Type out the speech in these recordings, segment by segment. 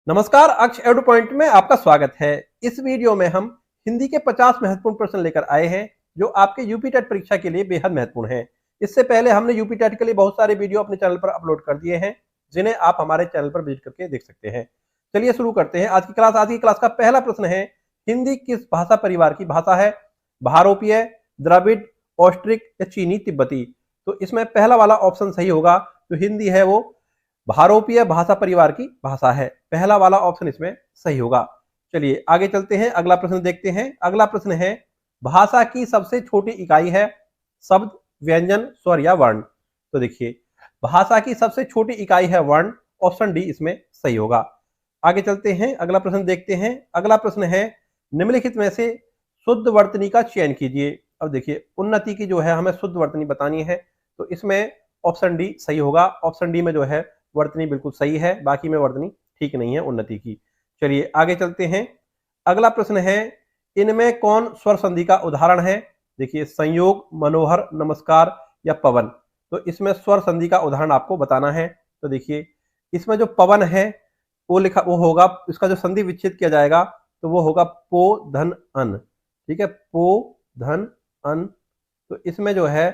नमस्कार, अक्ष एडु पॉइंट में आपका स्वागत है। इस वीडियो में हम हिंदी के 50 महत्वपूर्ण प्रश्न लेकर आए हैं जो आपके यूपी टेट परीक्षा के लिए बेहद महत्वपूर्ण हैं। इससे पहले हमने यूपी टेट के लिए बहुत सारे वीडियो अपने चैनल पर अपलोड कर दिए हैं जिन्हें आप हमारे चैनल पर विजिट करके देख सकते हैं। चलिए शुरू करते हैं आज की क्लास। आज की क्लास का पहला प्रश्न है, हिंदी किस भाषा परिवार की भाषा है? भारोपीय, द्रविड़, ऑस्ट्रिक या चीनी तिब्बती? तो इसमें पहला वाला ऑप्शन सही होगा। जो हिंदी है वो भारोपीय भाषा परिवार की भाषा है। पहला वाला ऑप्शन इसमें सही होगा। चलिए आगे चलते हैं, अगला प्रश्न देखते हैं। अगला प्रश्न है, भाषा की सबसे छोटी इकाई है शब्द, व्यंजन, स्वर या वर्ण? तो देखिए, भाषा की सबसे छोटी इकाई है वर्ण। ऑप्शन डी इसमें सही होगा। आगे चलते हैं, अगला प्रश्न देखते हैं। अगला प्रश्न है, निम्नलिखित में से शुद्ध वर्तनी का चयन कीजिए। अब देखिए, उन्नति की जो है हमें शुद्ध वर्तनी बतानी है, तो इसमें ऑप्शन डी सही होगा। ऑप्शन डी में जो है वर्तनी बिल्कुल सही है, बाकी में वर्तनी ठीक नहीं है उन्नति की। चलिए आगे चलते हैं। अगला प्रश्न है, इनमें कौन स्वर संधि का उदाहरण है? देखिए, संयोग, मनोहर, नमस्कार या पवन? तो इसमें स्वर संधि का उदाहरण आपको बताना है। तो देखिए, इसमें जो पवन है वो होगा, इसका जो संधि विच्छेद किया जाएगा तो वो होगा पो धन अन। ठीक है, पो धन अन। तो इसमें जो है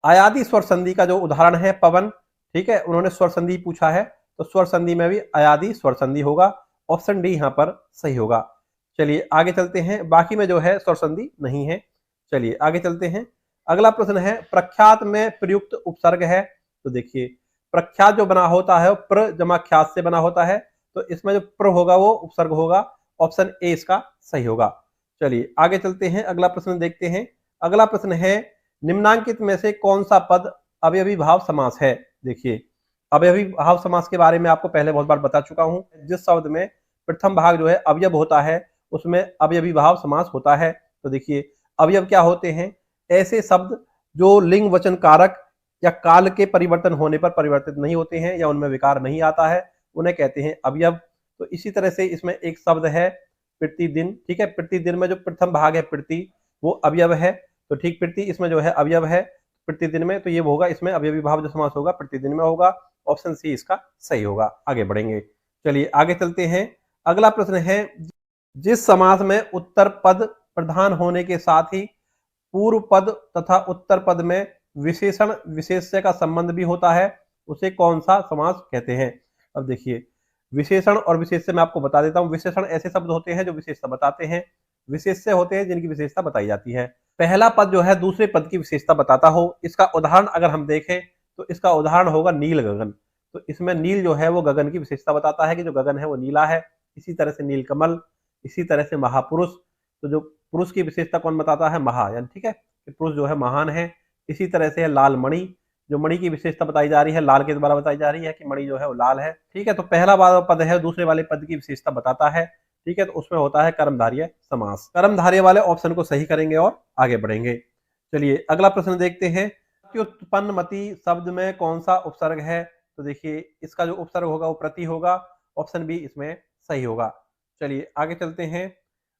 अयादि स्वर संधि का जो उदाहरण है पवन। ठीक है, उन्होंने स्वर संधि पूछा है, तो स्वर संधि में भी अयादि स्वर संधि होगा। ऑप्शन डी यहाँ पर सही होगा। चलिए आगे चलते हैं, बाकी में जो है स्वर संधि नहीं है। चलिए आगे चलते हैं। अगला प्रश्न है, प्रख्यात में प्रयुक्त उपसर्ग है? तो देखिए, प्रख्यात जो बना होता है प्र जमा ख्यात से बना होता है, तो इसमें जो प्र होगा वो उपसर्ग होगा। ऑप्शन ए इसका सही होगा। चलिए आगे चलते हैं, अगला प्रश्न देखते हैं। अगला प्रश्न है, निम्नांकित में से कौन सा पद अवयवी भाव समास है? देखिए, अवयवी भाव समास के बारे में आपको पहले बहुत बार बता चुका हूं। जिस शब्द में प्रथम भाग जो है अवयव होता है उसमें अवयवी भाव समास होता है। तो देखिए, अवयव क्या होते हैं? ऐसे शब्द जो लिंग वचन कारक या काल के परिवर्तन होने पर परिवर्तित नहीं होते हैं या उनमें विकार नहीं आता है, उन्हें कहते हैं अवयव। तो इसी तरह से इसमें एक शब्द है प्रतिदिन। ठीक है, प्रतिदिन में जो प्रथम भाग है प्रति, वो अवयव है। तो ठीक, प्रति इसमें जो है अवयव है प्रतिदिन में, तो ये होगा, इसमें अवयवी भाव जो समास होगा प्रतिदिन में होगा। ऑप्शन सी इसका सही होगा। आगे बढ़ेंगे, चलिए आगे चलते हैं। अगला प्रश्न है, जिस समास में उत्तर पद प्रधान होने के साथ ही पूर्व पद तथा उत्तर पद में विशेषण विशेष्य का संबंध भी होता है, उसे कौन सा समास कहते हैं? अब देखिए, विशेषण और विशेष्य मैं आपको बता देता हूं। विशेषण ऐसे शब्द होते हैं जो विशेषता बताते हैं, विशेष्य होते हैं जिनकी विशेषता बताई जाती है। पहला पद जो है दूसरे पद की विशेषता बताता हो। इसका उदाहरण अगर हम देखें तो इसका उदाहरण होगा नील गगन। तो इसमें नील जो है वो गगन की विशेषता बताता है कि जो गगन है वो नीला है। इसी तरह से नीलकमल, इसी तरह से महापुरुष। तो जो पुरुष की विशेषता कौन बताता है? महा, यानी ठीक है कि पुरुष जो है महान है। इसी तरह से है लाल मणि, जो मणि की विशेषता बताई जा रही है, लाल के द्वारा बताई जा रही है कि मणि जो है वो लाल है। ठीक है, तो पहला वाला पद है दूसरे वाले पद की विशेषता बताता है। ठीक है, तो उसमें होता है कर्मधारय समास। कर्मधारय वाले ऑप्शन को सही करेंगे और आगे बढ़ेंगे। चलिए अगला प्रश्न देखते हैं, प्रत्युत्पन्नमति शब्द में कौन सा उपसर्ग है? तो देखिए, इसका जो उपसर्ग होगा वो प्रति होगा। ऑप्शन बी इसमें सही होगा। चलिए आगे चलते हैं,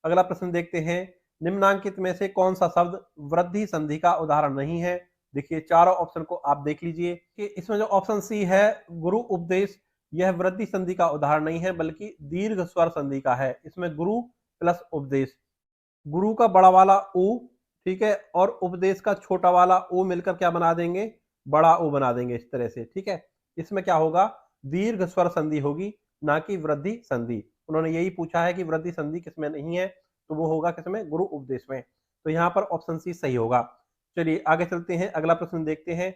अगला प्रश्न देखते हैं। निम्नांकित में से कौन सा शब्द वृद्धि संधि का उदाहरण नहीं है? देखिए, चारों ऑप्शन को आप देख लीजिए कि इसमें जो ऑप्शन सी है गुरु उपदेश, यह वृद्धि संधि का उदाहरण नहीं है बल्कि दीर्घ स्वर संधि का है। इसमें गुरु प्लस उपदेश, गुरु का बड़ा वाला उ, ठीक है, और उपदेश का छोटा वाला उ मिलकर क्या बना देंगे? बड़ा उ बना देंगे इस तरह से। ठीक है, इसमें क्या होगा? दीर्घ स्वर संधि होगी, ना कि वृद्धि संधि। उन्होंने यही पूछा है कि वृद्धि संधि किसमें नहीं है, तो वो होगा किसमें? गुरु उपदेश में। तो यहाँ पर ऑप्शन सी सही होगा। चलिए आगे चलते हैं, अगला प्रश्न देखते हैं।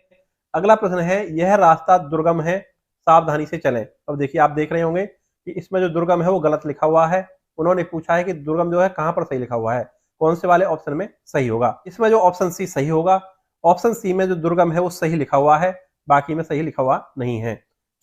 अगला प्रश्न है, यह रास्ता दुर्गम है, सावधानी से चलें। अब देखिए, आप देख रहे होंगे कि इसमें जो दुर्गम है वो गलत लिखा हुआ है। उन्होंने पूछा है कि दुर्गम जो है कहां पर सही लिखा हुआ है, कौन से वाले ऑप्शन में सही होगा? इसमें जो ऑप्शन सी सही होगा। ऑप्शन सी में जो दुर्गम है वो सही लिखा हुआ है, बाकी में सही लिखा हुआ नहीं है।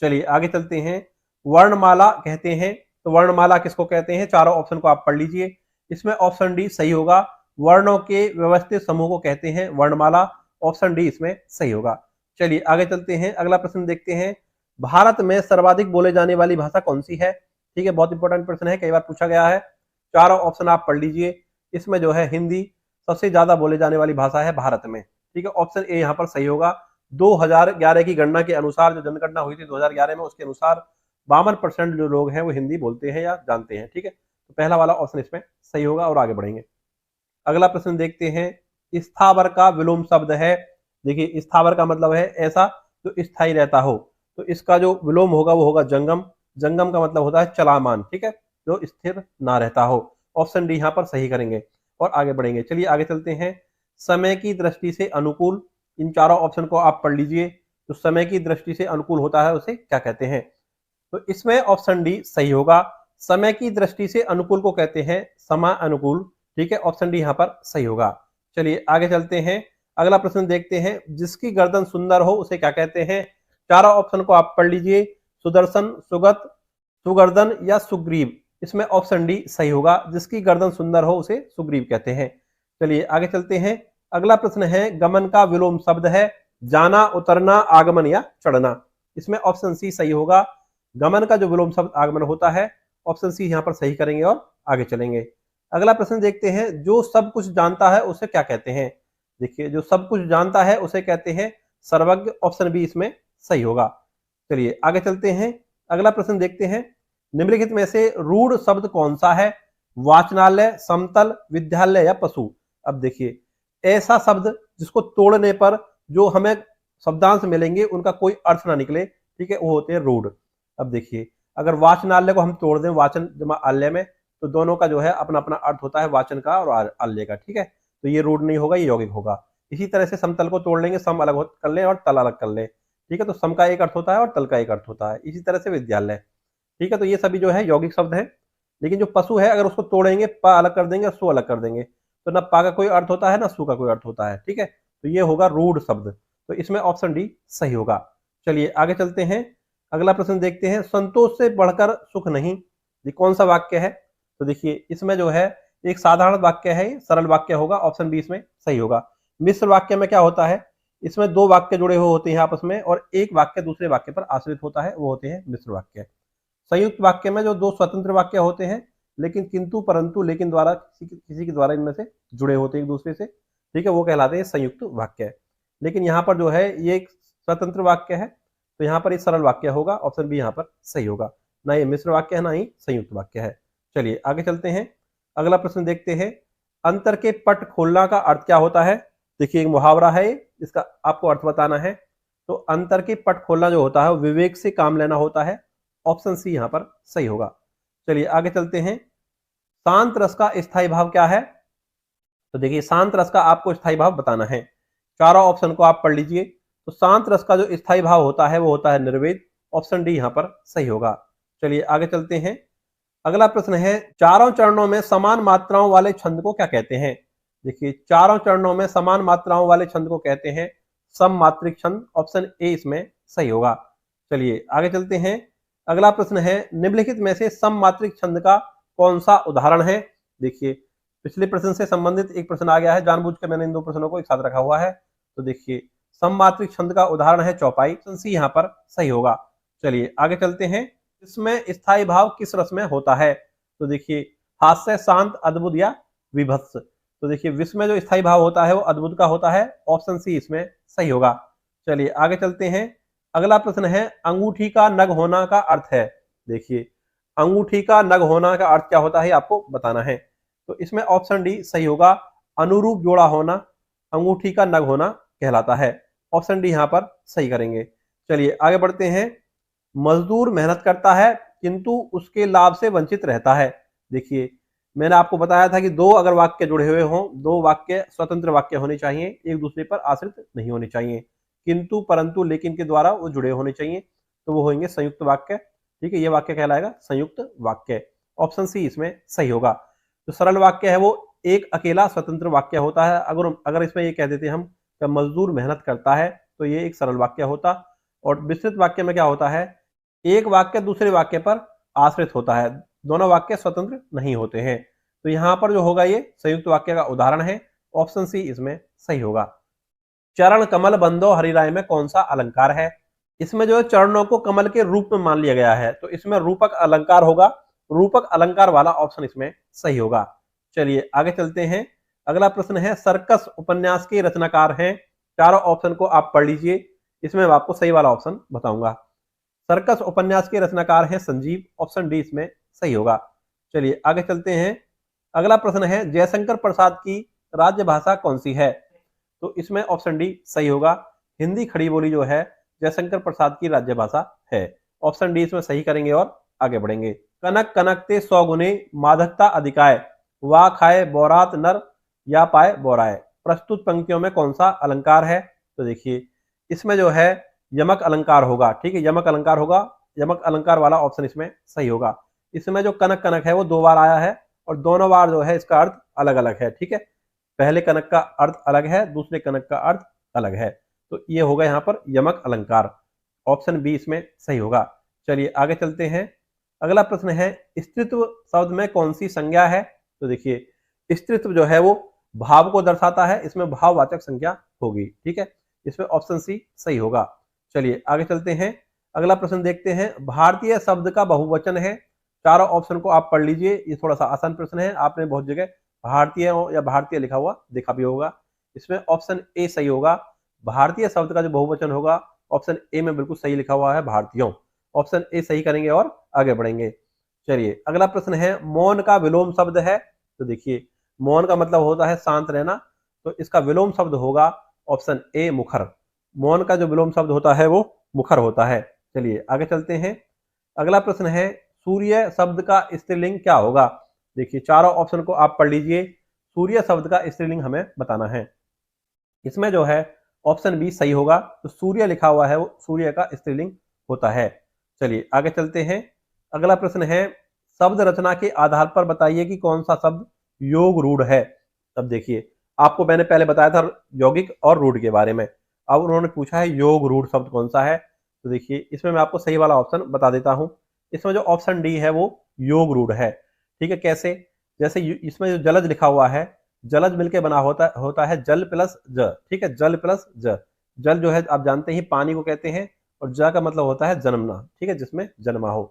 चलिए आगे चलते हैं। वर्णमाला कहते हैं, तो वर्णमाला किसको कहते हैं? चारों ऑप्शन को आप पढ़ लीजिए। इसमें ऑप्शन डी सही होगा। वर्णों के व्यवस्थित समूह को कहते हैं वर्णमाला। ऑप्शन डी इसमें सही होगा। चलिए आगे चलते हैं, अगला प्रश्न देखते हैं। भारत में सर्वाधिक बोले जाने वाली भाषा कौन सी है? ठीक है, बहुत इंपॉर्टेंट प्रश्न है, कई बार पूछा गया है। चारों ऑप्शन आप पढ़ लीजिए। इसमें जो है हिंदी सबसे ज्यादा बोले जाने वाली भाषा है भारत में। ठीक है, ऑप्शन ए यहाँ पर सही होगा। 2011 की गणना के अनुसार, जो जनगणना हुई थी 2011 में, उसके अनुसार 52% जो लोग हैं वो हिंदी बोलते हैं या जानते हैं। ठीक है, तो पहला वाला ऑप्शन इसमें सही होगा और आगे बढ़ेंगे। अगला प्रश्न देखते हैं, स्थावर का विलोम शब्द है। देखिए स्थावर का मतलब है ऐसा जो स्थायी रहता हो, तो इसका जो विलोम होगा वो होगा जंगम। जंगम का मतलब होता है चलामान। ठीक है, जो स्थिर ना रहता हो। ऑप्शन डी यहाँ पर सही करेंगे और आगे बढ़ेंगे। चलिए आगे चलते हैं। समय की दृष्टि से अनुकूल, इन चारों ऑप्शन को आप पढ़ लीजिए। तो समय की दृष्टि से अनुकूल होता है उसे क्या कहते हैं? तो इसमें ऑप्शन डी सही होगा। समय की दृष्टि से अनुकूल को कहते हैं समय अनुकूल। ठीक है, ऑप्शन डी यहाँ पर सही होगा। चलिए आगे चलते हैं। अगला प्रश्न देखते हैं, जिसकी गर्दन सुंदर हो उसे क्या कहते हैं? चारों ऑप्शन को आप पढ़ लीजिए। सुदर्शन, सुगत, सुगर्दन या सुग्रीव। इसमें ऑप्शन डी सही होगा। जिसकी गर्दन सुंदर हो उसे सुग्रीव कहते हैं। चलिए आगे चलते हैं। अगला प्रश्न है, गमन का विलोम शब्द है। जाना, उतरना, आगमन या चढ़ना। इसमें ऑप्शन सी सही होगा। गमन का जो विलोम शब्द आगमन होता है, ऑप्शन सी यहाँ पर सही करेंगे और आगे चलेंगे। अगला प्रश्न देखते हैं, जो सब कुछ जानता है उसे क्या कहते हैं? देखिए जो सब कुछ जानता है उसे कहते हैं सर्वज्ञ। ऑप्शन बी इसमें सही होगा। चलिए आगे चलते हैं। अगला प्रश्न देखते हैं, निम्नलिखित में से रूढ़ शब्द कौन सा है? वाचनालय, समतल, विद्यालय या पशु। अब देखिए ऐसा शब्द जिसको तोड़ने पर जो हमें शब्दांश मिलेंगे उनका कोई अर्थ ना निकले, ठीक है, वो होते हैं रूढ़। अब देखिए अगर वाचनालय को हम तोड़ दें वाचन जमा आल्य में, तो दोनों का जो है अपना अपना अर्थ होता है, वाचन का और आल्य का। ठीक है, तो ये रूढ़ नहीं होगा, ये यौगिक होगा। इसी तरह से समतल को तोड़ लेंगे, सम अलग कर लें और तल अलग कर लें। ठीक है, तो सम का एक अर्थ होता है और तल का एक अर्थ होता है। इसी तरह से विद्यालय। ठीक है, तो ये सभी जो है यौगिक शब्द है। लेकिन जो पशु है अगर उसको तोड़ेंगे, प अलग कर देंगे और सु अलग कर देंगे, तो ना पा का कोई अर्थ होता है ना सु का कोई अर्थ होता है। ठीक है, तो ये होगा रूढ़ शब्द। तो इसमें ऑप्शन डी सही होगा। चलिए आगे चलते हैं। अगला प्रश्न देखते हैं, संतोष से बढ़कर सुख नहीं। ये कौन सा वाक्य है? तो देखिए इसमें जो है एक साधारण वाक्य है, सरल वाक्य होगा। ऑप्शन बी इसमें सही होगा। मिश्र वाक्य में क्या होता है? इसमें दो वाक्य जुड़े हुए होते हैं आपस में और एक वाक्य दूसरे वाक्य पर आश्रित होता है, वो होते हैं मिश्र वाक्य। संयुक्त वाक्य में जो दो स्वतंत्र वाक्य होते हैं लेकिन किंतु परंतु लेकिन द्वारा किसी के द्वारा इनमें से जुड़े होते हैं एक दूसरे से, ठीक है, वो कहलाते हैं संयुक्त वाक्य। लेकिन यहाँ पर जो है ये एक स्वतंत्र वाक्य है, तो यहाँ पर ये सरल वाक्य होगा। ऑप्शन बी यहाँ पर सही होगा। ना ये मिश्र वाक्य है ना ही संयुक्त वाक्य है। चलिए आगे चलते हैं। अगला प्रश्न देखते हैं, अंतर के पट खोलना का अर्थ क्या होता है? देखिए एक मुहावरा है, इसका आपको अर्थ बताना है। तो अंतर के पट खोलना जो होता है विवेक से काम लेना होता है। ऑप्शन सी यहाँ पर सही होगा। चलिए आगे चलते हैं। शांत रस का स्थायी भाव क्या है? तो देखिए शांत रस का आपको स्थायी भाव बताना है। चारों ऑप्शन को आप पढ़ लीजिए। तो शांत रस का जो स्थायी भाव होता है वो होता है निर्वेद। ऑप्शन डी यहाँ पर सही होगा। चलिए आगे चलते हैं। अगला प्रश्न है, चारों चरणों में समान मात्राओं वाले छंद को क्या कहते हैं? देखिए चारों चरणों में समान मात्राओं वाले छंद को कहते हैं सममात्रिक छंद। ऑप्शन ए इसमें सही होगा। चलिए आगे चलते हैं। अगला प्रश्न है, निम्नलिखित में से सममात्रिक छंद का कौन सा उदाहरण है? देखिए पिछले प्रश्न से संबंधित एक प्रश्न आ गया है, जानबूझ के मैंने इन दो प्रश्नों को एक साथ रखा हुआ है। तो देखिए सममात्रिक छंद का उदाहरण है चौपाई। ऑप्शन सी यहाँ पर सही होगा। चलिए आगे चलते हैं। इसमें स्थायी भाव किस रस में होता है? तो देखिए हास्य, शांत, अद्भुत या विभत्स। तो देखिए विष में जो स्थायी भाव होता है वो अद्भुत का होता है। ऑप्शन सी इसमें सही होगा। चलिए आगे चलते हैं। अगला प्रश्न है, अंगूठी का नग होना का अर्थ है। देखिए अंगूठी का नग होना का अर्थ क्या होता है आपको बताना है। तो इसमें ऑप्शन डी सही होगा। अनुरूप जोड़ा होना अंगूठी का नग होना कहलाता है। ऑप्शन डी यहाँ पर सही करेंगे। चलिए आगे बढ़ते हैं। मजदूर मेहनत करता है किंतु उसके लाभ से वंचित रहता है। देखिए मैंने आपको बताया था कि दो अगर वाक्य जुड़े हुए हों, दो वाक्य स्वतंत्र वाक्य होने चाहिए, एक दूसरे पर आश्रित नहीं होने चाहिए। किंतु परंतु लेकिन के द्वारा वो जुड़े होने चाहिए, तो वो होंगे संयुक्त वाक्य। ठीक है, ये वाक्य कहलाएगा संयुक्त वाक्य। ऑप्शन सी इसमें सही होगा। जो सरल वाक्य है वो एक अकेला स्वतंत्र वाक्य होता है। अगर इसमें ये कह देते हम कि मजदूर मेहनत करता है, तो ये एक सरल वाक्य होता। और विस्तृत वाक्य में क्या होता है, एक वाक्य दूसरे वाक्य पर आश्रित होता है, दोनों वाक्य स्वतंत्र नहीं होते हैं। तो यहाँ पर जो होगा ये संयुक्त वाक्य का उदाहरण है। ऑप्शन सी इसमें सही होगा। चरण कमल बंदो हरिराय में कौन सा अलंकार है? इसमें जो है चरणों को कमल के रूप में मान लिया गया है, तो इसमें रूपक अलंकार होगा। रूपक अलंकार वाला ऑप्शन इसमें सही होगा। चलिए आगे चलते हैं। अगला प्रश्न है, सर्कस उपन्यास के रचनाकार हैं। चारों ऑप्शन को आप पढ़ लीजिए, इसमें मैं आपको सही वाला ऑप्शन बताऊंगा। सर्कस उपन्यास के रचनाकार हैं संजीव, ऑप्शन डी इसमें सही होगा। चलिए आगे चलते हैं। अगला प्रश्न है जयशंकर प्रसाद की राज्य भाषा कौन सी है? तो इसमें ऑप्शन डी सही होगा। हिंदी खड़ी बोली जो है जयशंकर प्रसाद की राज्य भाषा है। ऑप्शन डी इसमें सही करेंगे और आगे बढ़ेंगे। कनक कनकते 100 गुने माधकता अधिकाय, वा खाए बौरात नर या पाए बौराए। प्रस्तुत पंक्तियों में कौन सा अलंकार है? तो देखिए इसमें जो है यमक अलंकार होगा। ठीक है, यमक अलंकार होगा। यमक अलंकार वाला ऑप्शन इसमें सही होगा। इसमें जो कनक कनक है वो 2 बार आया है और दोनों बार जो है इसका अर्थ अलग अलग है। ठीक है, पहले कनक का अर्थ अलग है, दूसरे कनक का अर्थ अलग है। तो ये होगा यहाँ पर यमक अलंकार। ऑप्शन बी इसमें सही होगा। चलिए आगे चलते हैं। अगला प्रश्न है स्त्रीत्व शब्द में कौन सी संज्ञा है? तो देखिए स्त्रीत्व जो है वो भाव को दर्शाता है, इसमें भाववाचक संज्ञा होगी। ठीक है, इसमें ऑप्शन सी सही होगा। चलिए आगे चलते हैं। अगला प्रश्न देखते हैं। भारतीय शब्द का बहुवचन है। चारों ऑप्शन को आप पढ़ लीजिए, ये थोड़ा सा आसान प्रश्न है। आपने बहुत जगह भारतीय या भारतीय लिखा हुआ देखा भी होगा। इसमें ऑप्शन ए सही होगा। भारतीय शब्द का जो बहुवचन होगा ऑप्शन ए में बिल्कुल सही लिखा हुआ है, भारतीयों। ऑप्शन ए सही करेंगे और आगे बढ़ेंगे। चलिए अगला प्रश्न है मौन का विलोम शब्द है। तो देखिए मौन का मतलब होता है शांत रहना, तो इसका विलोम शब्द होगा ऑप्शन ए मुखर। मौन का जो विलोम शब्द होता है वो मुखर होता है। चलिए आगे चलते हैं। अगला प्रश्न है सूर्य शब्द का स्त्रीलिंग क्या होगा? देखिए चारों ऑप्शन को आप पढ़ लीजिए। सूर्य शब्द का स्त्रीलिंग हमें बताना है। इसमें जो है ऑप्शन बी सही होगा। तो सूर्य लिखा हुआ है वो सूर्य का स्त्रीलिंग होता है। चलिए आगे चलते हैं। अगला प्रश्न है शब्द रचना के आधार पर बताइए कि कौन सा शब्द योग रूढ़ है। अब देखिए आपको मैंने पहले बताया था यौगिक और रूढ़ के बारे में। अब उन्होंने पूछा है योग रूढ़ शब्द कौन सा है। तो देखिए इसमें मैं आपको सही वाला ऑप्शन बता देता हूं। इसमें जो ऑप्शन डी है वो योग रूढ़ है। ठीक है, कैसे? जैसे इसमें जो जलज लिखा हुआ है, जलज मिलके बना होता है जल प्लस ज। ठीक है, जल प्लस ज। जल जो है आप जानते ही पानी को कहते हैं और ज का मतलब होता है जन्मना। ठीक है, जिसमें जन्मा हो,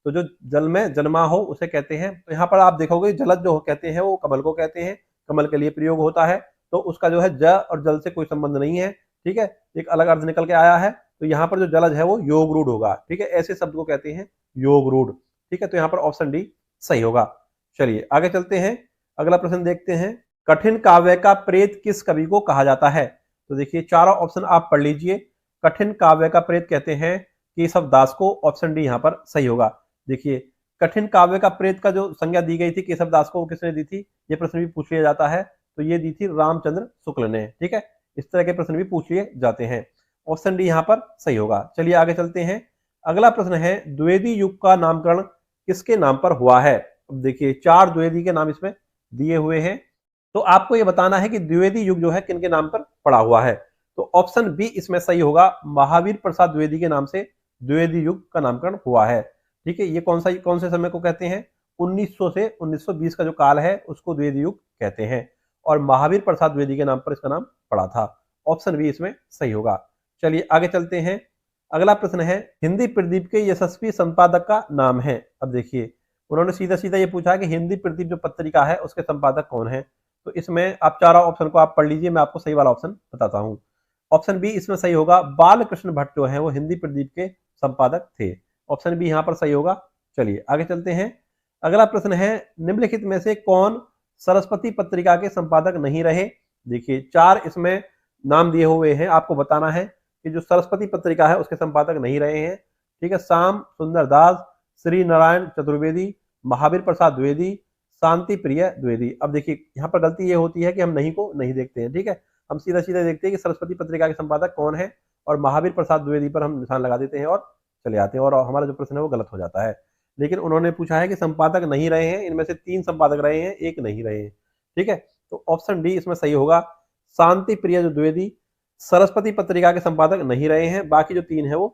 तो जो जल में जन्मा हो उसे कहते हैं। तो यहाँ पर आप देखोगे जलज जो कहते हैं वो कमल को कहते हैं, कमल के लिए प्रयोग होता है। तो उसका जो है ज और जल से कोई संबंध नहीं है। ठीक है, एक अलग अर्थ निकल के आया है। तो यहाँ पर जो जलज है वो योग रूढ़ होगा। ठीक है, ऐसे शब्द को कहते हैं योग रूढ़। ठीक है, तो यहाँ पर ऑप्शन डी सही होगा। चलिए आगे चलते हैं। अगला प्रश्न देखते हैं। कठिन काव्य का प्रेत किस कवि को कहा जाता है? तो देखिए चारों ऑप्शन आप पढ़ लीजिए। कठिन काव्य का प्रेत कहते हैं केशव दास को। ऑप्शन डी यहाँ पर सही होगा। देखिए कठिन काव्य का प्रेत का जो संज्ञा दी गई थी केशव दास को, वो किसने दी थी? ये प्रश्न भी पूछ लिया जाता है। तो ये दी थी रामचंद्र शुक्ल ने। ठीक है, इस तरह के प्रश्न भी पूछ लिए जाते हैं। ऑप्शन डी यहाँ पर सही होगा। चलिए आगे चलते हैं। अगला प्रश्न है द्विवेदी युग का नामकरण किसके नाम पर हुआ है? अब देखिए 4 द्विवेदी के नाम इसमें दिए हुए हैं। तो आपको ये बताना है कि द्विवेदी युग जो है किनके नाम पर पड़ा हुआ है। तो ऑप्शन बी इसमें सही होगा। महावीर प्रसाद द्विवेदी के नाम से द्विवेदी युग का नामकरण हुआ है। ठीक है, ये कौन से समय को कहते हैं? 1900 से 1920 का जो काल है उसको द्विवेदी युग कहते हैं और महावीर प्रसाद द्विवेदी के नाम पर इसका नाम पड़ा था। ऑप्शन बी इसमें सही होगा। चलिए आगे चलते हैं। अगला प्रश्न है हिंदी प्रदीप के यशस्वी संपादक का नाम है। अब देखिए उन्होंने सीधा सीधा ये पूछा कि हिंदी प्रदीप जो पत्रिका है उसके संपादक कौन है। तो इसमें आप चारों ऑप्शन को आप पढ़ लीजिए, मैं आपको सही वाला ऑप्शन बताता हूँ। ऑप्शन बी इसमें सही होगा। बालकृष्ण भट्ट जो है वो हिंदी प्रदीप के संपादक थे। ऑप्शन बी यहाँ पर सही होगा। चलिए आगे चलते हैं। अगला प्रश्न है निम्नलिखित में से कौन सरस्वती पत्रिका के संपादक नहीं रहे? देखिए 4 इसमें नाम दिए हुए हैं, आपको बताना है कि जो सरस्वती पत्रिका है उसके संपादक नहीं रहे हैं। ठीक है, श्याम सुंदर दास, श्री नारायण चतुर्वेदी, महावीर प्रसाद द्विवेदी, शांति प्रिय द्विवेदी। अब देखिए यहाँ पर गलती ये होती है कि हम नहीं को नहीं देखते हैं। ठीक है, हम सीधा सीधा देखते हैं कि सरस्वती पत्रिका के संपादक कौन है और महावीर प्रसाद द्विवेदी पर हम निशान लगा देते हैं और चले आते हैं और हमारा जो प्रश्न है वो गलत हो जाता है। लेकिन उन्होंने पूछा है कि संपादक नहीं रहे हैं, इनमें से 3 संपादक रहे हैं, 1 नहीं रहे हैं। ठीक है, तो ऑप्शन डी इसमें सही होगा। शांति प्रिय जो द्विवेदी सरस्वती पत्रिका के संपादक नहीं रहे हैं, बाकी जो 3 है वो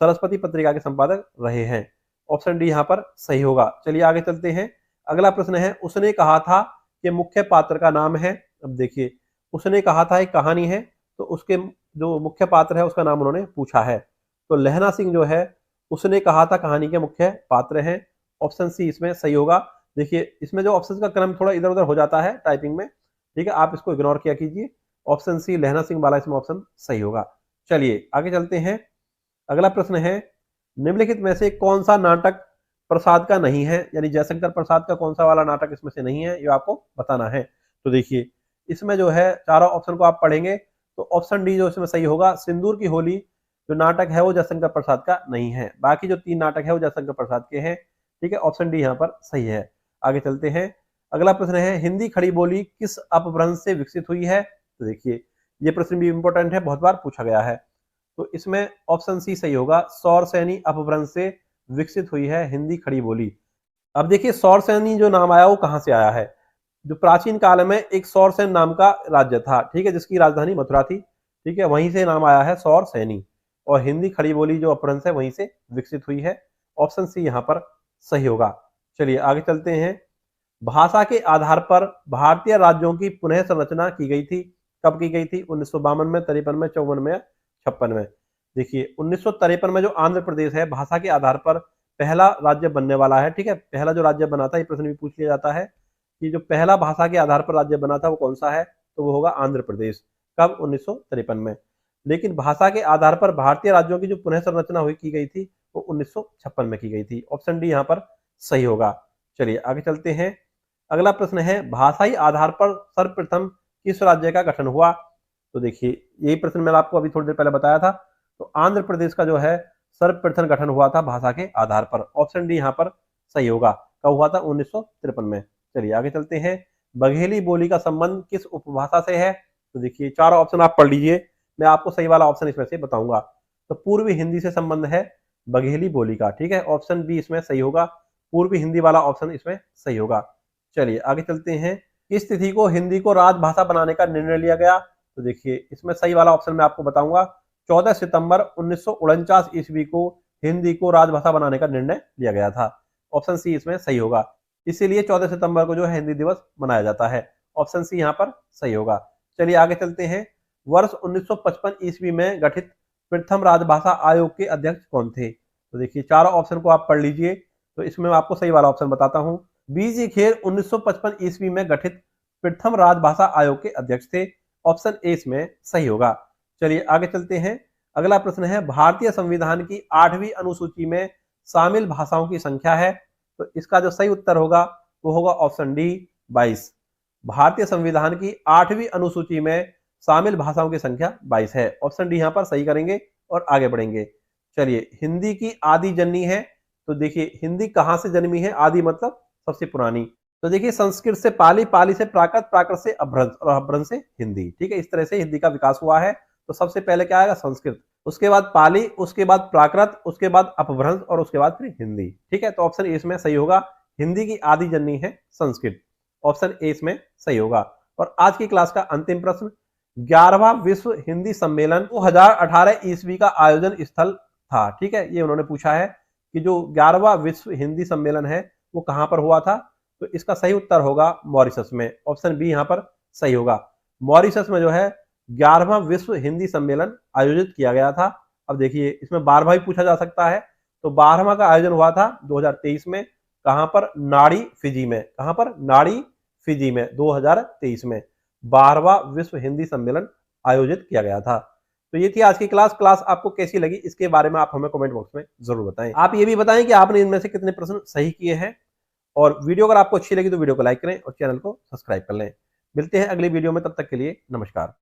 सरस्वती पत्रिका के संपादक रहे हैं। ऑप्शन डी यहाँ पर सही होगा। चलिए आगे चलते हैं। अगला प्रश्न है उसने कहा था कि मुख्य पात्र का नाम है। अब देखिए उसने कहा था एक कहानी है, तो उसके जो मुख्य पात्र है उसका नाम उन्होंने पूछा है। तो लहना सिंह जो है उसने कहा था कहानी के मुख्य पात्र हैं। ऑप्शन सी इसमें सही होगा। देखिए इसमें जो ऑप्शन का क्रम थोड़ा इधर उधर हो जाता है टाइपिंग में। ठीक है, आप इसको इग्नोर किया कीजिए। ऑप्शन सी लहना सिंह वाला इसमें ऑप्शन सही होगा। चलिए आगे चलते हैं। अगला प्रश्न है निम्नलिखित में से कौन सा नाटक प्रसाद का नहीं है, यानी जयशंकर प्रसाद का कौन सा वाला नाटक इसमें से नहीं है, ये आपको बताना है। तो देखिए इसमें जो है चारों ऑप्शन को आप पढ़ेंगे तो ऑप्शन डी जो इसमें सही होगा, सिंदूर की होली जो नाटक है वो जयशंकर प्रसाद का नहीं है। बाकी जो 3 नाटक है वो जयशंकर प्रसाद के हैं। ठीक है, ऑप्शन डी यहाँ पर सही है। आगे चलते हैं। अगला प्रश्न है, हिंदी खड़ी बोली किस अपभ्रंश से विकसित हुई है? तो देखिए ये प्रश्न भी इंपॉर्टेंट है, बहुत बार पूछा गया है। तो इसमें ऑप्शन सी सही होगा, सौरसैनी अपभ्रंश से विकसित हुई है हिंदी खड़ी बोली। अब देखिए सौरसैनी जो नाम आया वो कहां से आया है? जो प्राचीन काल में एक सौरसेन नाम का राज्य था, ठीक है, जिसकी राजधानी मथुरा थी। ठीक है, वहीं से नाम आया है सौरसैनी, और हिंदी खड़ी बोली जो अपभ्रंश है वहीं से विकसित हुई है। ऑप्शन सी यहाँ पर सही होगा। चलिए आगे चलते हैं। भाषा के आधार पर भारतीय राज्यों की पुनः संरचना की गई थी। कब की गई थी? 1952 में, 53 में, 54 में, 56 में। देखिए 1953 में जो आंध्र प्रदेश है भाषा के आधार पर पहला राज्य बनने वाला है। ठीक है, पहला जो राज्य बना था, ये प्रश्न भी पूछ लिया जाता है कि जो पहला भाषा के आधार पर राज्य बना था वो कौन सा है? तो वो होगा आंध्र प्रदेश। कब? 1953 में। लेकिन भाषा के आधार पर भारतीय राज्यों की जो पुनः संरचना हुई की गई थी वो 1956 में की गई थी। ऑप्शन डी यहाँ पर सही होगा। चलिए आगे चलते हैं। अगला प्रश्न है, भाषाई आधार पर सर्वप्रथम किस राज्य का गठन हुआ? तो देखिए यही प्रश्न मैंने आपको अभी थोड़ी देर पहले बताया था। तो आंध्र प्रदेश का जो है सर्वप्रथम गठन हुआ था भाषा के आधार पर। ऑप्शन डी यहाँ पर सही होगा। कब हुआ था? 1953 में। चलिए आगे चलते हैं। बघेली बोली का संबंध किस उपभाषा से है? तो देखिए चारों ऑप्शन आप पढ़ लीजिए, मैं आपको सही वाला ऑप्शन इसमें से बताऊंगा। तो पूर्वी हिंदी से संबंध है बघेली बोली का। ठीक है, ऑप्शन बी इसमें सही होगा, पूर्वी हिंदी वाला ऑप्शन इसमें सही होगा। चलिए आगे चलते हैं। किस तिथि को हिंदी को राजभाषा बनाने का निर्णय लिया गया? तो देखिए इसमें सही वाला ऑप्शन मैं आपको बताऊंगा। 14 सितंबर 1949 ईस्वी को हिंदी को राजभाषा बनाने का निर्णय लिया गया था। ऑप्शन सी इसमें सही होगा। इसीलिए 14 सितंबर को जो है हिंदी दिवस मनाया जाता है। ऑप्शन सी यहाँ पर सही होगा। चलिए आगे चलते हैं। वर्ष 1955 ईस्वी में गठित प्रथम राजभाषा आयोग के अध्यक्ष कौन थे? तो देखिए चारों ऑप्शन को आप पढ़ लीजिए। तो इसमें मैं आपको सही वाला ऑप्शन बताता हूँ। बीजी खेर 1955 ईस्वी में गठित प्रथम राजभाषा आयोग के अध्यक्ष थे। ऑप्शन ए इसमें सही होगा। चलिए आगे चलते हैं। अगला प्रश्न है, भारतीय संविधान की 8वीं अनुसूची में शामिल भाषाओं की संख्या है। तो इसका जो सही उत्तर होगा वो होगा ऑप्शन डी 22। भारतीय संविधान की 8वीं अनुसूची में शामिल भाषाओं की संख्या 22 है। ऑप्शन डी यहाँ पर सही करेंगे और आगे बढ़ेंगे। चलिए हिंदी की आदि जननी है। तो देखिए हिंदी कहाँ से जन्मी है? आदि मतलब सबसे पुरानी। तो देखिए संस्कृत से पाली, पाली से प्राकृत, प्राकृत से अपभ्रंश और अपभ्रंश से हिंदी। ठीक है, इस तरह से हिंदी का विकास हुआ है। तो सबसे पहले क्या आएगा? संस्कृत, उसके बाद पाली, उसके बाद प्राकृत, उसके बाद अपभ्रंश और उसके बाद फिर हिंदी। ठीक है, तो ऑप्शन ए इसमें सही होगा। हिंदी की आदि जननी है संस्कृत। ऑप्शन ए इसमें सही होगा। और आज की क्लास का अंतिम प्रश्न, 11वां विश्व हिंदी सम्मेलन 2018 ईस्वी का आयोजन स्थल था। ठीक है, ये उन्होंने पूछा है कि जो 11वां विश्व हिंदी सम्मेलन है वो कहां पर हुआ था? तो इसका सही उत्तर होगा मॉरिशस में। ऑप्शन बी यहां पर सही होगा। मॉरिशस में जो है 11वां विश्व हिंदी सम्मेलन आयोजित किया गया था। अब देखिए इसमें 12वां भी पूछा जा सकता है। तो 12वां का आयोजन हुआ था 2023 में। कहां पर? नाड़ी फिजी में। कहां पर? नाड़ी फिजी में 2023 में 12वां विश्व हिंदी सम्मेलन आयोजित किया गया था। तो ये थी आज की क्लास। क्लास आपको कैसी लगी इसके बारे में आप हमें कमेंट बॉक्स में जरूर बताएं। आप ये भी बताएं कि आपने इनमें से कितने प्रश्न सही किए हैं। और वीडियो अगर आपको अच्छी लगी तो वीडियो को लाइक करें और चैनल को सब्सक्राइब कर लें। मिलते हैं अगली वीडियो में, तब तक के लिए नमस्कार।